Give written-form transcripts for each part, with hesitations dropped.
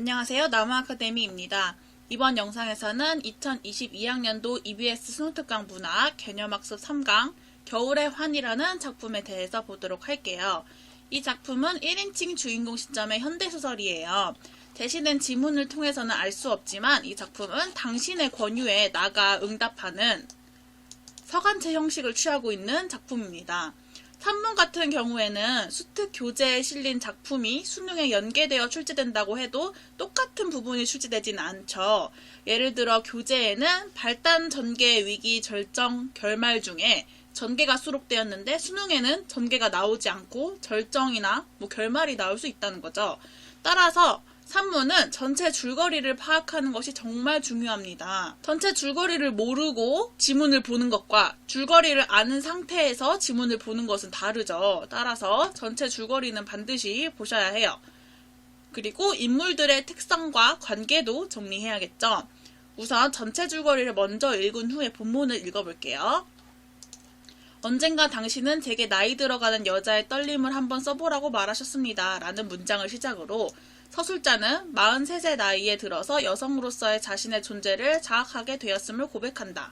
안녕하세요. 나무아카데미입니다. 이번 영상에서는 2022학년도 EBS 스노특강 문학 개념학습 3강 겨울의 환이라는 작품에 대해서 보도록 할게요. 이 작품은 1인칭 주인공 시점의 현대소설이에요. 제시된 지문을 통해서는 알 수 없지만 이 작품은 당신의 권유에 나가 응답하는 서간체 형식을 취하고 있는 작품입니다. 산문 같은 경우에는 수특 교재에 실린 작품이 수능에 연계되어 출제된다고 해도 똑같은 부분이 출제되진 않죠. 예를 들어 교재에는 발단 전개 위기 절정 결말 중에 전개가 수록되었는데 수능에는 전개가 나오지 않고 절정이나 결말이 나올 수 있다는 거죠. 따라서 산문은 전체 줄거리를 파악하는 것이 정말 중요합니다. 전체 줄거리를 모르고 지문을 보는 것과 줄거리를 아는 상태에서 지문을 보는 것은 다르죠. 따라서 전체 줄거리는 반드시 보셔야 해요. 그리고 인물들의 특성과 관계도 정리해야겠죠. 우선 전체 줄거리를 먼저 읽은 후에 본문을 읽어볼게요. 언젠가 당신은 제게 나이 들어가는 여자의 떨림을 한번 써보라고 말하셨습니다. 라는 문장을 시작으로 서술자는 43세 나이에 들어서 여성으로서의 자신의 존재를 자각하게 되었음을 고백한다.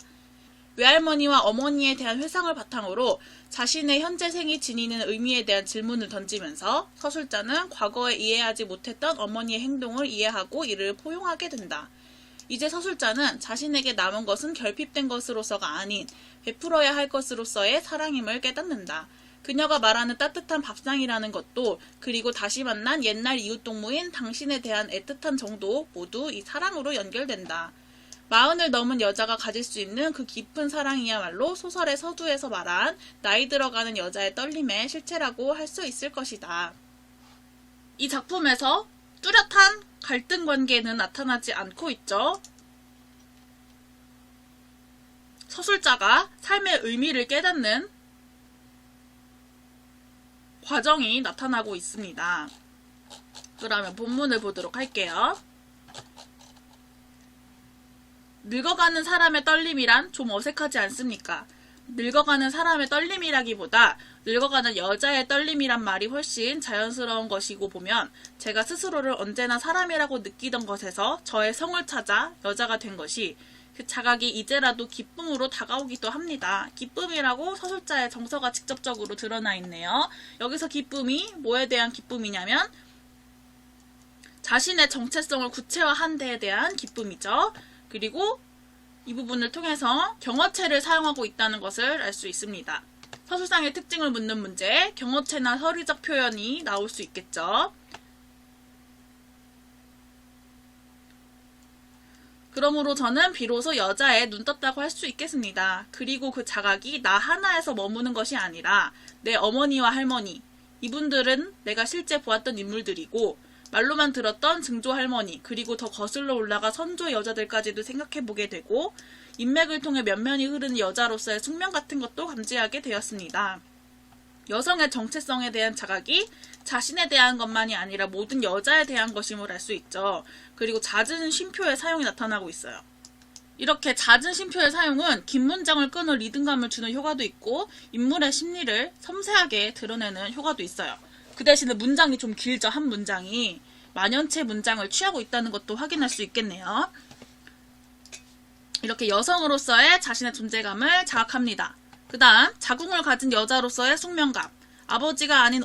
외할머니와 어머니에 대한 회상을 바탕으로 자신의 현재 생이 지니는 의미에 대한 질문을 던지면서 서술자는 과거에 이해하지 못했던 어머니의 행동을 이해하고 이를 포용하게 된다. 이제 서술자는 자신에게 남은 것은 결핍된 것으로서가 아닌 베풀어야 할 것으로서의 사랑임을 깨닫는다. 그녀가 말하는 따뜻한 밥상이라는 것도 그리고 다시 만난 옛날 이웃동무인 당신에 대한 애틋한 정도 모두 이 사랑으로 연결된다. 40을 넘은 여자가 가질 수 있는 그 깊은 사랑이야말로 소설의 서두에서 말한 나이 들어가는 여자의 떨림의 실체라고 할 수 있을 것이다. 이 작품에서 뚜렷한 갈등 관계는 나타나지 않고 있죠. 서술자가 삶의 의미를 깨닫는 과정이 나타나고 있습니다. 그러면 본문을 보도록 할게요. 늙어가는 사람의 떨림이란 좀 어색하지 않습니까? 늙어가는 사람의 떨림이라기보다 늙어가는 여자의 떨림이란 말이 훨씬 자연스러운 것이고 보면 제가 스스로를 언제나 사람이라고 느끼던 것에서 저의 성을 찾아 여자가 된 것이 그 자각이 이제라도 기쁨으로 다가오기도 합니다. 기쁨이라고 서술자의 정서가 직접적으로 드러나 있네요. 여기서 기쁨이 뭐에 대한 기쁨이냐면 자신의 정체성을 구체화한 데에 대한 기쁨이죠. 그리고 이 부분을 통해서 경어체를 사용하고 있다는 것을 알 수 있습니다. 서술상의 특징을 묻는 문제, 경어체나 서리적 표현이 나올 수 있겠죠. 그러므로 저는 비로소 여자에 눈 떴다고 할 수 있겠습니다. 그리고 그 자각이 나 하나에서 머무는 것이 아니라 내 어머니와 할머니, 이분들은 내가 실제 보았던 인물들이고 말로만 들었던 증조 할머니, 그리고 더 거슬러 올라가 선조 여자들까지도 생각해보게 되고 인맥을 통해 면면이 흐르는 여자로서의 숙명 같은 것도 감지하게 되었습니다. 여성의 정체성에 대한 자각이 자신에 대한 것만이 아니라 모든 여자에 대한 것임을 알 수 있죠. 그리고 잦은 쉼표의 사용이 나타나고 있어요. 이렇게 잦은 쉼표의 사용은 긴 문장을 끊어 리듬감을 주는 효과도 있고 인물의 심리를 섬세하게 드러내는 효과도 있어요. 그 대신에 문장이 좀 길죠. 한 문장이 만연체 문장을 취하고 있다는 것도 확인할 수 있겠네요. 이렇게 여성으로서의 자신의 존재감을 자각합니다. 그 다음 자궁을 가진 여자로서의 숙명감, 아버지가 아닌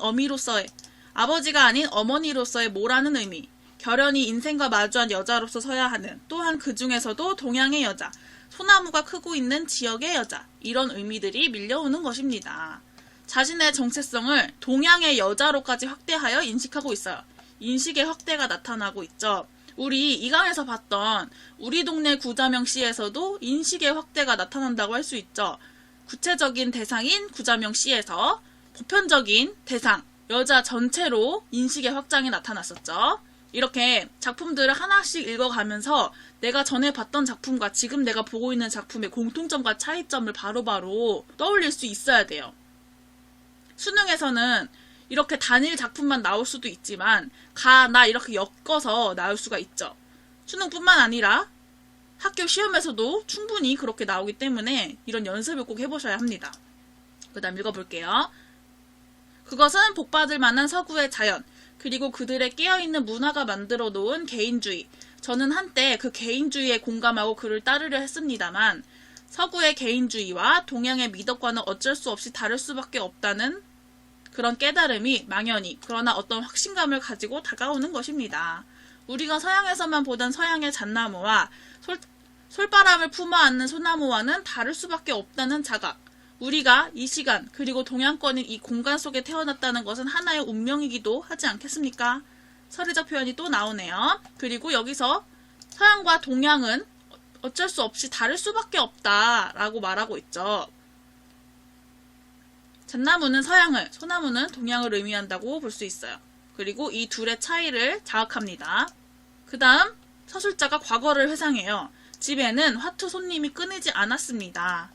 아버지가 아닌 어머니로서의 모라는 의미, 결연히 인생과 마주한 여자로서 서야 하는, 또한 그 중에서도 동양의 여자, 소나무가 크고 있는 지역의 여자, 이런 의미들이 밀려오는 것입니다. 자신의 정체성을 동양의 여자로까지 확대하여 인식하고 있어요. 인식의 확대가 나타나고 있죠. 우리 이 강에서 봤던 우리 동네 구자명 시에서도 인식의 확대가 나타난다고 할 수 있죠. 구체적인 대상인 구자명 시에서 보편적인 대상, 여자 전체로 인식의 확장이 나타났었죠. 이렇게 작품들을 하나씩 읽어가면서 내가 전에 봤던 작품과 지금 내가 보고 있는 작품의 공통점과 차이점을 바로바로 떠올릴 수 있어야 돼요. 수능에서는 이렇게 단일 작품만 나올 수도 있지만 나 이렇게 엮어서 나올 수가 있죠. 수능뿐만 아니라 학교 시험에서도 충분히 그렇게 나오기 때문에 이런 연습을 꼭 해보셔야 합니다. 그 다음 읽어볼게요. 그것은 복받을 만한 서구의 자연, 그리고 그들의 깨어있는 문화가 만들어 놓은 개인주의. 저는 한때 그 개인주의에 공감하고 그를 따르려 했습니다만 서구의 개인주의와 동양의 미덕과는 어쩔 수 없이 다를 수밖에 없다는 그런 깨달음이 망연히 그러나 어떤 확신감을 가지고 다가오는 것입니다. 우리가 서양에서만 보던 서양의 잣나무와 솔바람을 품어안는 소나무와는 다를 수밖에 없다는 자각. 우리가 이 시간 그리고 동양권인 이 공간 속에 태어났다는 것은 하나의 운명이기도 하지 않겠습니까? 서리적 표현이 또 나오네요. 그리고 여기서 서양과 동양은 어쩔 수 없이 다를 수밖에 없다라고 말하고 있죠. 잣나무는 서양을, 소나무는 동양을 의미한다고 볼 수 있어요. 그리고 이 둘의 차이를 자각합니다. 그 다음 서술자가 과거를 회상해요. 집에는 화투 손님이 끊이지 않았습니다.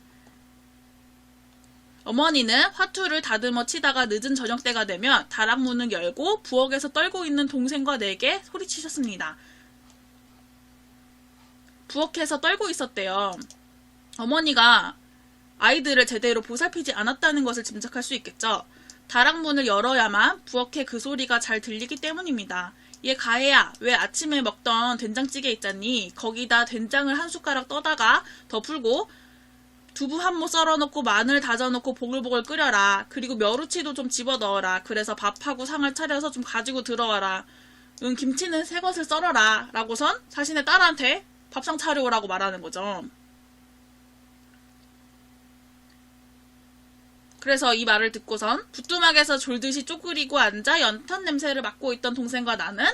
어머니는 화투를 다듬어 치다가 늦은 저녁때가 되면 다락문을 열고 부엌에서 떨고 있는 동생과 내게 소리치셨습니다. 부엌에서 떨고 있었대요. 어머니가 아이들을 제대로 보살피지 않았다는 것을 짐작할 수 있겠죠. 다락문을 열어야만 부엌에 그 소리가 잘 들리기 때문입니다. 얘 가해야, 왜 아침에 먹던 된장찌개 있잖니? 거기다 된장을 한 숟가락 떠다가 더 풀고 두부 한 모 썰어놓고 마늘 다져놓고 보글보글 끓여라. 그리고 멸우치도 좀 집어넣어라. 그래서 밥하고 상을 차려서 좀 가지고 들어와라. 김치는 새 것을 썰어라. 라고선 자신의 딸한테 밥상 차려오라고 말하는 거죠. 그래서 이 말을 듣고선 부뚜막에서 졸듯이 쪼그리고 앉아 연탄 냄새를 맡고 있던 동생과 나는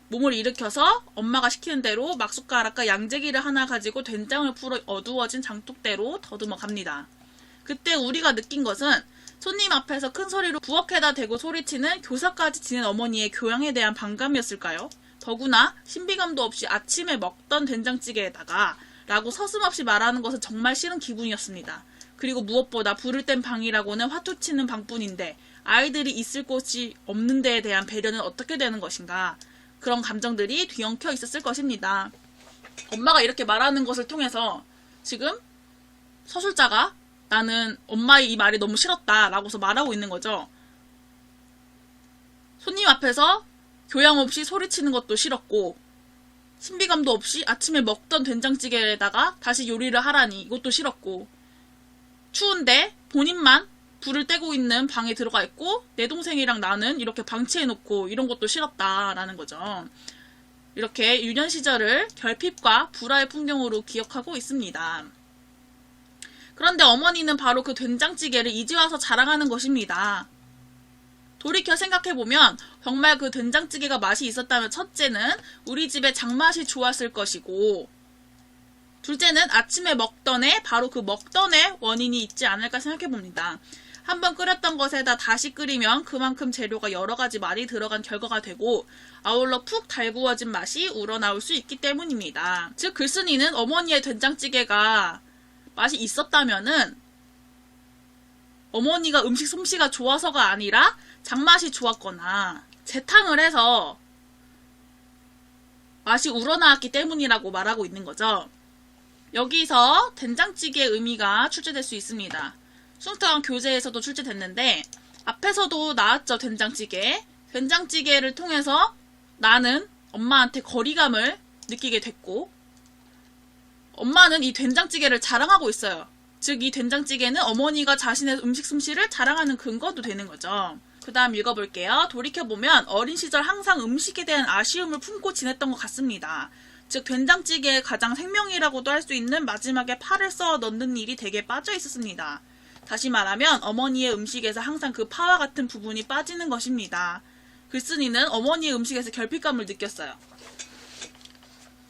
몸을 일으켜서 엄마가 시키는 대로 막숟가락과 양재기를 하나 가지고 된장을 풀어 어두워진 장독대로 더듬어 갑니다. 그때 우리가 느낀 것은 손님 앞에서 큰 소리로 부엌에다 대고 소리치는 교사까지 지낸 어머니의 교양에 대한 반감이었을까요? 더구나 신비감도 없이 아침에 먹던 된장찌개에다가 라고 서슴없이 말하는 것은 정말 싫은 기분이었습니다. 그리고 무엇보다 불을 뗀 방이라고는 화투 치는 방뿐인데 아이들이 있을 곳이 없는 데에 대한 배려는 어떻게 되는 것인가. 그런 감정들이 뒤엉켜 있었을 것입니다. 엄마가 이렇게 말하는 것을 통해서 지금 서술자가 나는 엄마의 이 말이 너무 싫었다 라고서 말하고 있는 거죠. 손님 앞에서 교양 없이 소리치는 것도 싫었고 신비감도 없이 아침에 먹던 된장찌개에다가 다시 요리를 하라니 이것도 싫었고 추운데 본인만 불을 떼고 있는 방에 들어가 있고 내 동생이랑 나는 이렇게 방치해놓고 이런 것도 싫었다라는 거죠. 이렇게 유년 시절을 결핍과 불화의 풍경으로 기억하고 있습니다. 그런데 어머니는 바로 그 된장찌개를 이제 와서 자랑하는 것입니다. 돌이켜 생각해보면 정말 그 된장찌개가 맛이 있었다면 첫째는 우리 집의 장맛이 좋았을 것이고 둘째는 아침에 먹던 애, 바로 그 먹던 애 원인이 있지 않을까 생각해봅니다. 한번 끓였던 것에다 다시 끓이면 그만큼 재료가 여러가지 많이 들어간 결과가 되고 아울러 푹 달구어진 맛이 우러나올 수 있기 때문입니다. 즉 글쓴이는 어머니의 된장찌개가 맛이 있었다면은 어머니가 음식 솜씨가 좋아서가 아니라 장맛이 좋았거나 재탕을 해서 맛이 우러나왔기 때문이라고 말하고 있는 거죠. 여기서 된장찌개의 의미가 출제될 수 있습니다. 숭탁한 교재에서도 출제됐는데 앞에서도 나왔죠. 된장찌개. 된장찌개를 통해서 나는 엄마한테 거리감을 느끼게 됐고 엄마는 이 된장찌개를 자랑하고 있어요. 즉 이 된장찌개는 어머니가 자신의 음식 솜씨를 자랑하는 근거도 되는 거죠. 그 다음 읽어볼게요. 돌이켜보면 어린 시절 항상 음식에 대한 아쉬움을 품고 지냈던 것 같습니다. 즉 된장찌개의 가장 생명이라고도 할 수 있는 마지막에 파를 썰어 넣는 일이 되게 빠져 있었습니다. 다시 말하면 어머니의 음식에서 항상 그 파와 같은 부분이 빠지는 것입니다. 글쓴이는 어머니의 음식에서 결핍감을 느꼈어요.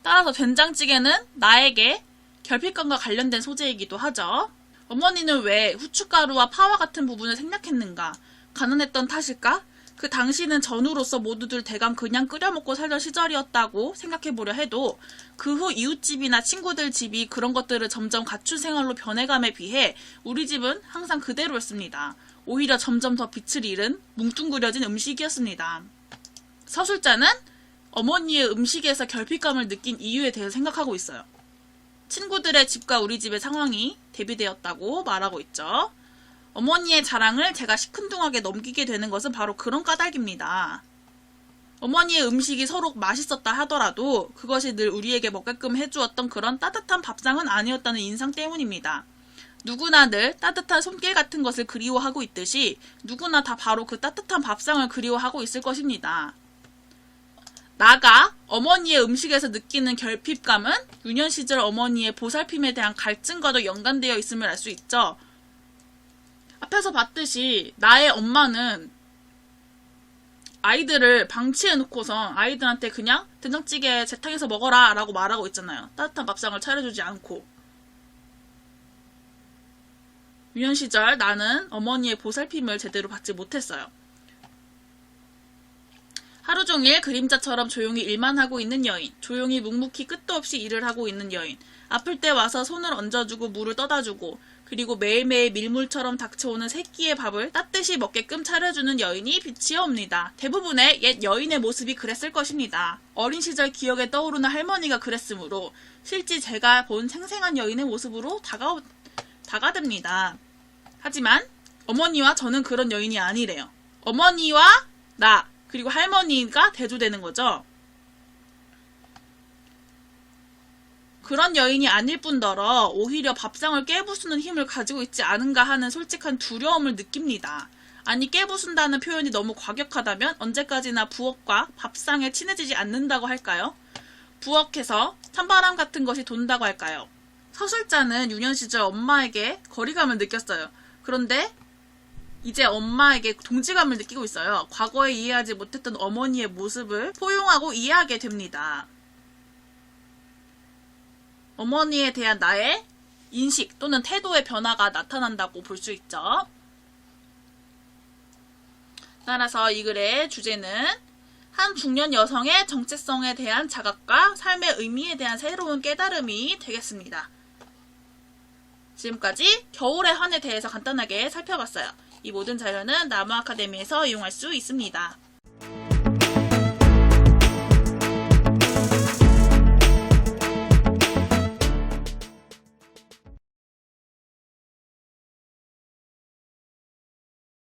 따라서 된장찌개는 나에게 결핍감과 관련된 소재이기도 하죠. 어머니는 왜 후춧가루와 파와 같은 부분을 생략했는가? 가난했던 탓일까? 그 당시는 전우로서 모두들 대강 그냥 끓여먹고 살던 시절이었다고 생각해보려 해도 그 후 이웃집이나 친구들 집이 그런 것들을 점점 갖춘 생활로 변해감에 비해 우리 집은 항상 그대로였습니다. 오히려 점점 더 빛을 잃은 뭉뚱그려진 음식이었습니다. 서술자는 어머니의 음식에서 결핍감을 느낀 이유에 대해서 생각하고 있어요. 친구들의 집과 우리 집의 상황이 대비되었다고 말하고 있죠. 어머니의 자랑을 제가 시큰둥하게 넘기게 되는 것은 바로 그런 까닭입니다. 어머니의 음식이 서로 맛있었다 하더라도 그것이 늘 우리에게 먹게끔 해주었던 그런 따뜻한 밥상은 아니었다는 인상 때문입니다. 누구나 늘 따뜻한 손길 같은 것을 그리워하고 있듯이 누구나 다 바로 그 따뜻한 밥상을 그리워하고 있을 것입니다. 나가 어머니의 음식에서 느끼는 결핍감은 유년 시절 어머니의 보살핌에 대한 갈증과도 연관되어 있음을 알 수 있죠. 앞에서 봤듯이 나의 엄마는 아이들을 방치해놓고서 아이들한테 그냥 된장찌개 재탕해서 먹어라 라고 말하고 있잖아요. 따뜻한 밥상을 차려주지 않고. 유년 시절 나는 어머니의 보살핌을 제대로 받지 못했어요. 하루 종일 그림자처럼 조용히 일만 하고 있는 여인, 조용히 묵묵히 끝도 없이 일을 하고 있는 여인, 아플 때 와서 손을 얹어주고 물을 떠다주고, 그리고 매일매일 밀물처럼 닥쳐오는 세 끼의 밥을 따뜻이 먹게끔 차려주는 여인이 빛이 옵니다. 대부분의 옛 여인의 모습이 그랬을 것입니다. 어린 시절 기억에 떠오르는 할머니가 그랬으므로 실제 제가 본 생생한 여인의 모습으로 다가듭니다. 하지만 어머니와 저는 그런 여인이 아니래요. 어머니와 나, 그리고 할머니가 대조되는 거죠. 그런 여인이 아닐 뿐더러 오히려 밥상을 깨부수는 힘을 가지고 있지 않은가 하는 솔직한 두려움을 느낍니다. 아니, 깨부순다는 표현이 너무 과격하다면 언제까지나 부엌과 밥상에 친해지지 않는다고 할까요? 부엌에서 찬바람 같은 것이 돈다고 할까요? 서술자는 유년 시절 엄마에게 거리감을 느꼈어요. 그런데 이제 엄마에게 동지감을 느끼고 있어요. 과거에 이해하지 못했던 어머니의 모습을 포용하고 이해하게 됩니다. 어머니에 대한 나의 인식 또는 태도의 변화가 나타난다고 볼 수 있죠. 따라서 이 글의 주제는 한 중년 여성의 정체성에 대한 자각과 삶의 의미에 대한 새로운 깨달음이 되겠습니다. 지금까지 겨울의 환에 대해서 간단하게 살펴봤어요. 이 모든 자료는 나무 아카데미에서 이용할 수 있습니다.